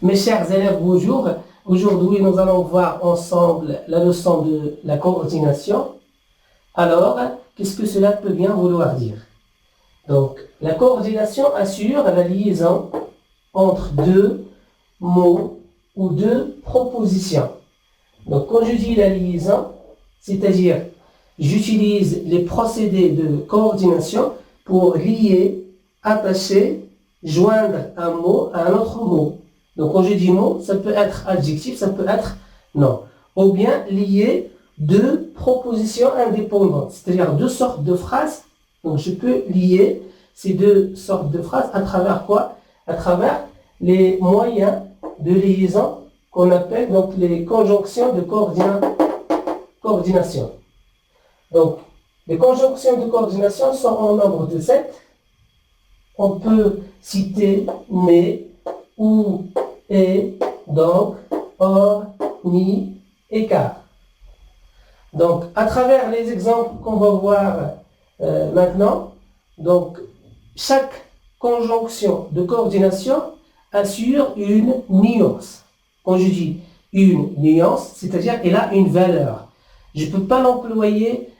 Mes chers élèves, bonjour. Aujourd'hui, nous allons voir ensemble la leçon de la coordination. Alors, qu'est-ce que cela peut bien vouloir dire? Donc, la coordination assure la liaison entre deux mots ou deux propositions. Donc, quand je dis la liaison, c'est-à-dire j'utilise les procédés de coordination pour lier, attacher, joindre un mot à un autre mot. Donc, quand je dis mot, ça peut être adjectif, ça peut être nom. Ou bien lier deux propositions indépendantes, c'est-à-dire deux sortes de phrases. Donc, je peux lier ces deux sortes de phrases à travers quoi? À travers les moyens de liaison qu'on appelle donc les conjonctions de coordination. Donc, les conjonctions de coordination sont en nombre de 7. On peut citer mais, ou, et, donc, or, ni et car. Donc, à travers les exemples qu'on va voir maintenant, donc, chaque conjonction de coordination assure une nuance. Quand je dis une nuance, c'est-à-dire qu'elle a une valeur. Je ne peux pas l'employer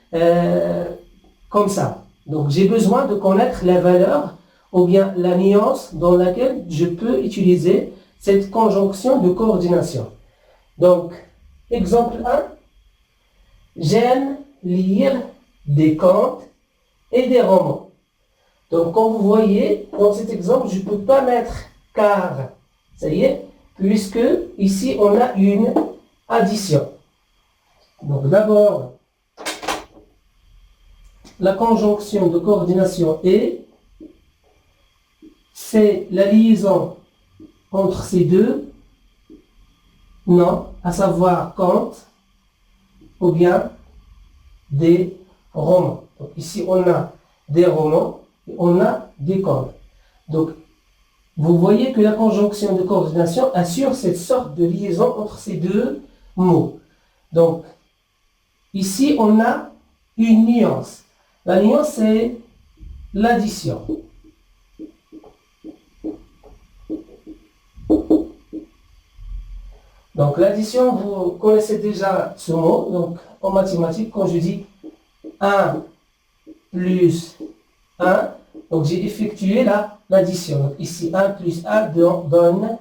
comme ça. Donc, j'ai besoin de connaître la valeur ou bien la nuance dans laquelle je peux utiliser cette conjonction de coordination. Donc, exemple 1, j'aime lire des contes et des romans. Donc, comme vous voyez, dans cet exemple, je ne peux pas mettre car, ça y est, puisque ici, on a une addition. Donc, d'abord, la conjonction de coordination est, c'est la liaison entre ces deux noms, à savoir contes ou bien des romans. Donc, ici, on a des romans et on a des contes. Donc, vous voyez que la conjonction de coordination assure cette sorte de liaison entre ces deux mots. Donc, ici, on a une nuance. La nuance, c'est l'addition. Donc, l'addition, vous connaissez déjà ce mot. Donc, en mathématiques, quand je dis 1 plus 1, donc j'ai effectué l'addition. Donc, ici, 1 plus 1 donne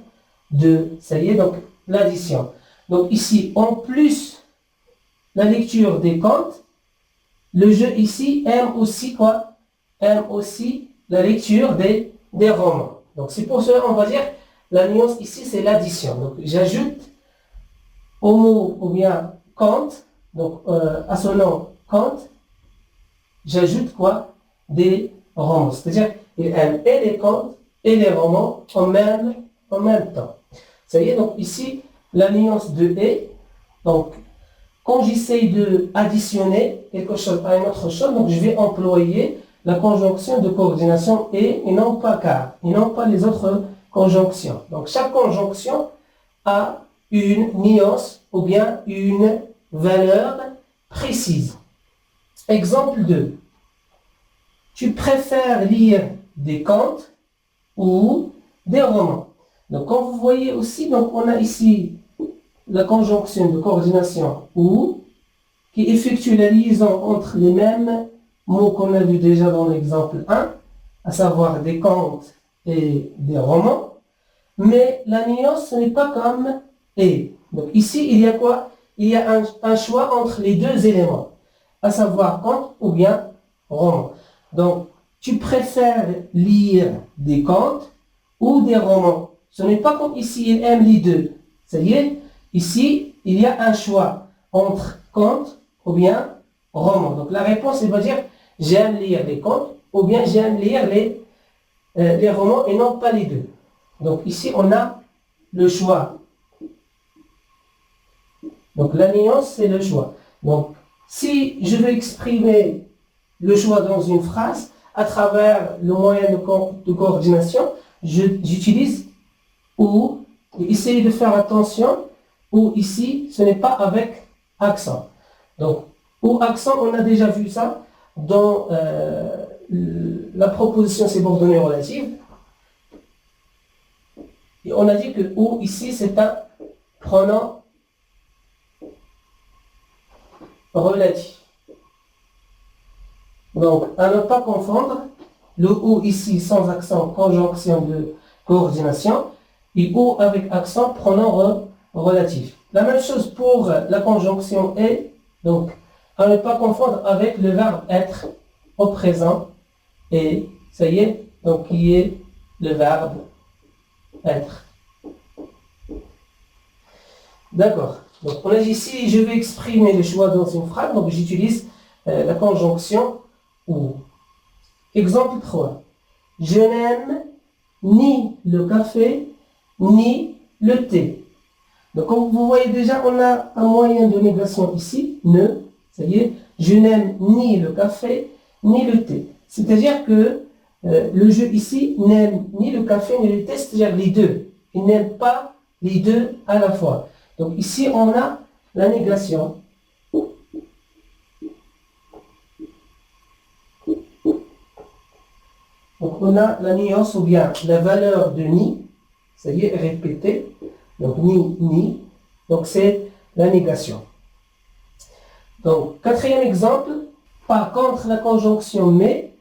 2. Ça y est, donc l'addition. Donc, ici, en plus la lecture des contes, le jeu ici aime aussi quoi? Aime aussi la lecture des romans. Donc, c'est pour cela qu'on va dire la nuance ici, c'est l'addition. Donc, j'ajoute au mot ou bien conte, donc à son nom conte, j'ajoute quoi? Des romans. C'est-à-dire qu'il aime et les contes et les romans en même temps. Ça y est, donc ici, la nuance de et. Donc, quand j'essaie de additionner quelque chose à une autre chose, donc je vais employer la conjonction de coordination et non pas car, et non pas les autres conjonctions. Donc, chaque conjonction a une nuance ou bien une valeur précise. Exemple 2. Tu préfères lire des contes ou des romans? Donc, comme vous voyez aussi, donc on a ici la conjonction de coordination ou qui effectue la liaison entre les mêmes mots qu'on a vu déjà dans l'exemple 1, à savoir des contes et des romans. Mais la nuance, ce n'est pas comme et. Donc ici, il y a quoi? Il y a un choix entre les deux éléments, à savoir conte ou bien roman. Donc, tu préfères lire des contes ou des romans? Ce n'est pas comme ici, il aime les deux. Ça y est, ici, il y a un choix entre conte ou bien roman. Donc, la réponse, elle va dire j'aime lire les contes ou bien j'aime lire les romans et non pas les deux. Donc, ici, on a le choix. Donc, la nuance, c'est le choix. Donc, si je veux exprimer le choix dans une phrase, à travers le moyen de coordination, j'utilise ou, et essayez de faire attention, ou ici, ce n'est pas avec accent. Donc, ou accent, on a déjà vu ça dans la proposition subordonnée relative. Et on a dit que ou ici, c'est un pronom relatif. Donc, à ne pas confondre, le ou ici sans accent, conjonction de coordination, et ou avec accent, pronom relatif. La même chose pour la conjonction est, donc, à ne pas confondre avec le verbe être au présent, et ça y est, donc qui est le verbe être. D'accord. Donc, on a dit ici, je vais exprimer le choix dans une phrase, donc j'utilise la conjonction ou. Exemple 3. Je n'aime ni le café, ni le thé. Donc, comme vous voyez déjà, on a un moyen de négation ici, ne, ça y est, je n'aime ni le café, ni le thé. C'est-à-dire que le jeu ici n'aime ni le café, ni le thé, c'est-à-dire les deux. Il n'aime pas les deux à la fois. Donc ici, on a la négation. Donc on a la nuance ou bien la valeur de ni, ça y est, répété. Donc ni. Donc c'est la négation. Donc quatrième exemple, par contre la conjonction mais,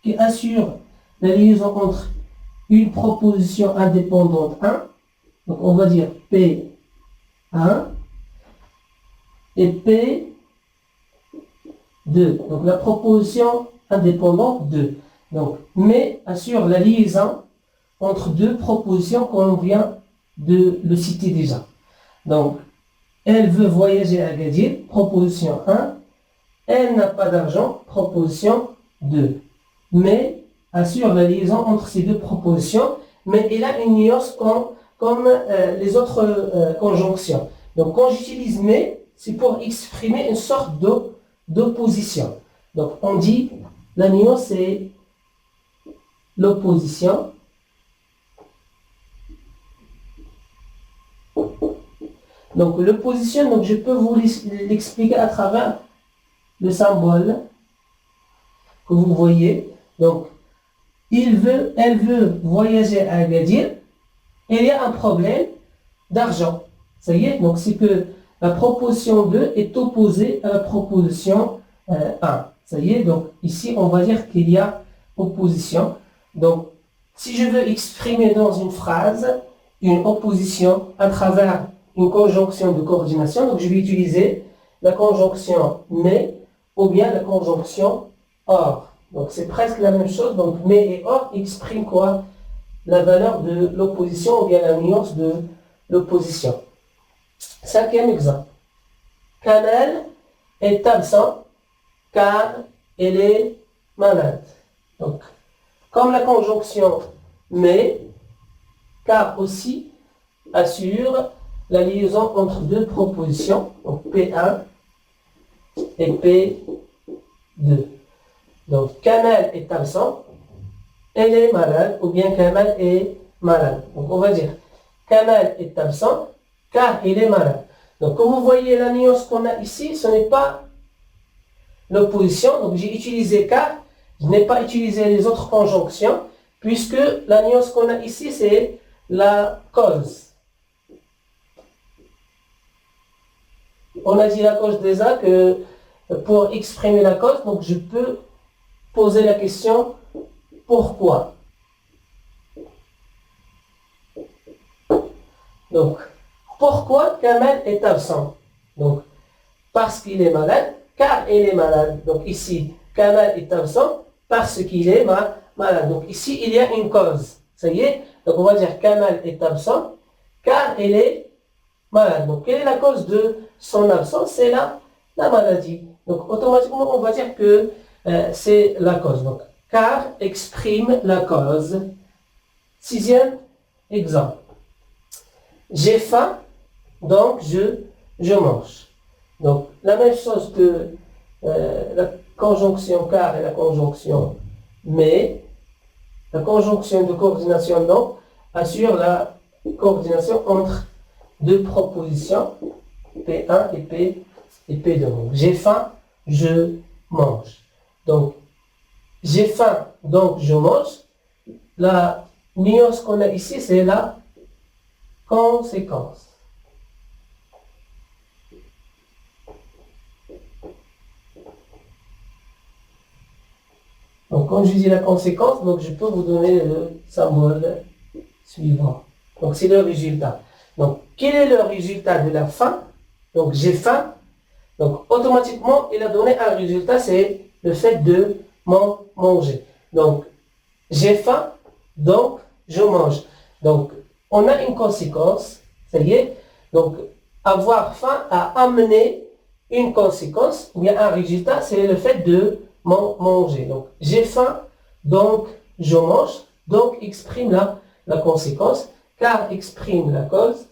qui assure la liaison entre une proposition indépendante 1, donc on va dire P1 et P2. Donc la proposition indépendante 2. Donc, mais assure la liaison entre deux propositions qu'on vient de le citer déjà. Donc, elle veut voyager à Agadir, proposition 1. Elle n'a pas d'argent, proposition 2. Mais assure la liaison entre ces deux propositions, mais elle a une nuance comme les autres conjonctions. Donc, quand j'utilise mais, c'est pour exprimer une sorte d'opposition. Donc, on dit, la nuance c'est l'opposition. Donc, l'opposition, donc je peux vous l'expliquer à travers le symbole que vous voyez. Donc, elle veut voyager à Agadir. Il y a un problème d'argent. Ça y est, donc c'est que la proposition 2 est opposée à la proposition 1. Ça y est, donc ici, on va dire qu'il y a opposition. Donc, si je veux exprimer dans une phrase une opposition à travers une conjonction de coordination, donc je vais utiliser la conjonction mais ou bien la conjonction or. Donc, c'est presque la même chose. Donc, mais et or expriment quoi? La valeur de l'opposition ou bien la nuance de l'opposition. Cinquième exemple. Kamel est absent car elle est malade. Donc, comme la conjonction mais, car aussi assure la liaison entre deux propositions, donc P1 et P2. Donc, Kamel est absent, elle est malade, ou bien Kamel est malade. Donc, on va dire, Kamel est absent, car il est malade. Donc, comme vous voyez la nuance qu'on a ici, ce n'est pas l'opposition. Donc, j'ai utilisé car, je n'ai pas utilisé les autres conjonctions, puisque la nuance qu'on a ici, c'est la cause. On a dit la cause déjà que pour exprimer la cause, donc je peux poser la question pourquoi. Donc, pourquoi Kamel est absent? Donc, parce qu'il est malade, car il est malade. Donc ici, Kamel est absent parce qu'il est malade. Donc ici, il y a une cause. Ça y est? Donc on va dire Kamel est absent car il est malade. Donc quelle est la cause de son absence? C'est la maladie. Donc automatiquement, on va dire que c'est la cause. Donc, car exprime la cause. Sixième exemple. J'ai faim, donc je mange. Donc, la même chose que la conjonction car et la conjonction mais, la conjonction de coordination donc assure la coordination entre deux propositions, P1 et P2. Donc, j'ai faim, je mange. Donc, j'ai faim, donc je mange. La nuance qu'on a ici, c'est la conséquence. Donc, quand je dis la conséquence, donc je peux vous donner le symbole suivant. Donc, c'est le résultat. Donc, quel est le résultat de la faim? Donc, j'ai faim. Donc, automatiquement, il a donné un résultat, c'est le fait de manger. Donc, j'ai faim, donc je mange. Donc, on a une conséquence, ça y est. Donc, avoir faim a amené une conséquence, ou bien un résultat, c'est le fait de manger. Donc, j'ai faim, donc je mange, donc exprime la conséquence, car exprime la cause,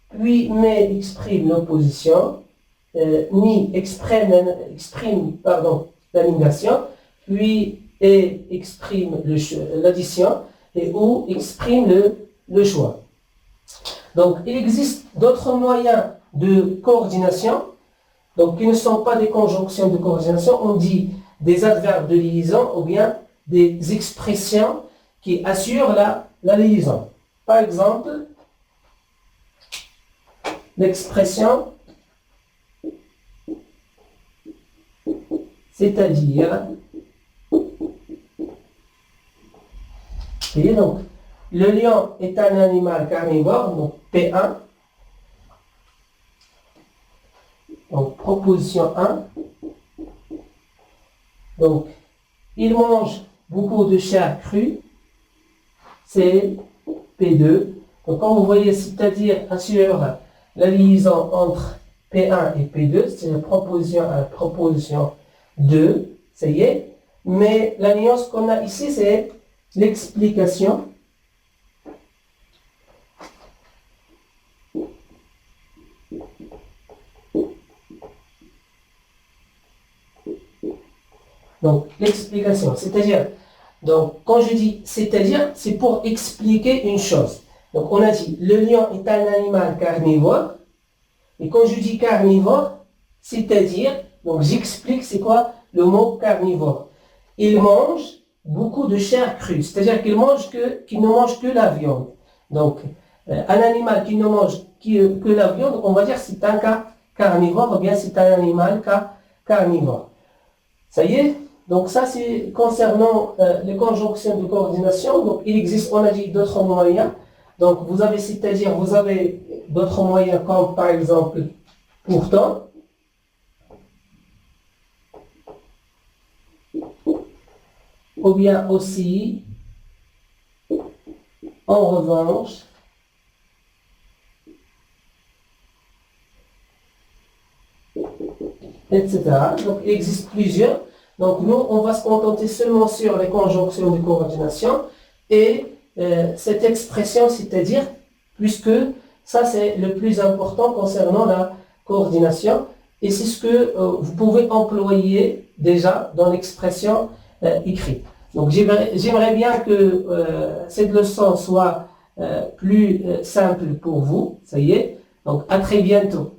puis mais exprime l'opposition, ni exprime la négation, puis et exprime l'addition, et ou exprime le choix. Donc, il existe d'autres moyens de coordination, donc qui ne sont pas des conjonctions de coordination, on dit des adverbes de liaison ou bien des expressions qui assurent la liaison. Par exemple, l'expression c'est-à-dire, et donc, le lion est un animal carnivore, donc P1, donc proposition 1, donc il mange beaucoup de chair crue, c'est P2. Donc quand vous voyez, c'est-à-dire assure la liaison entre P1 et P2, c'est la proposition 1, proposition 2, ça y est. Mais la nuance qu'on a ici, c'est l'explication. Donc, l'explication, c'est-à-dire, donc, quand je dis c'est-à-dire, c'est pour expliquer une chose. Donc, on a dit, le lion est un animal carnivore. Et quand je dis carnivore, c'est-à-dire, donc j'explique c'est quoi le mot carnivore. Il mange beaucoup de chair crue, c'est-à-dire qu'il ne mange que la viande. Donc, un animal qui ne mange que la viande, on va dire c'est un cas carnivore, ou bien c'est un animal carnivore. Ça y est? Donc ça c'est concernant les conjonctions de coordination. Donc il existe, on a dit, d'autres moyens. Donc vous avez, c'est-à-dire, vous avez d'autres moyens comme par exemple pourtant. Ou bien aussi, en revanche, etc. Donc il existe plusieurs. Donc nous, on va se contenter seulement sur les conjonctions de coordination et cette expression, c'est-à-dire, puisque ça c'est le plus important concernant la coordination et c'est ce que vous pouvez employer déjà dans l'expression écrite. Donc j'aimerais bien que cette leçon soit plus simple pour vous, ça y est. Donc à très bientôt.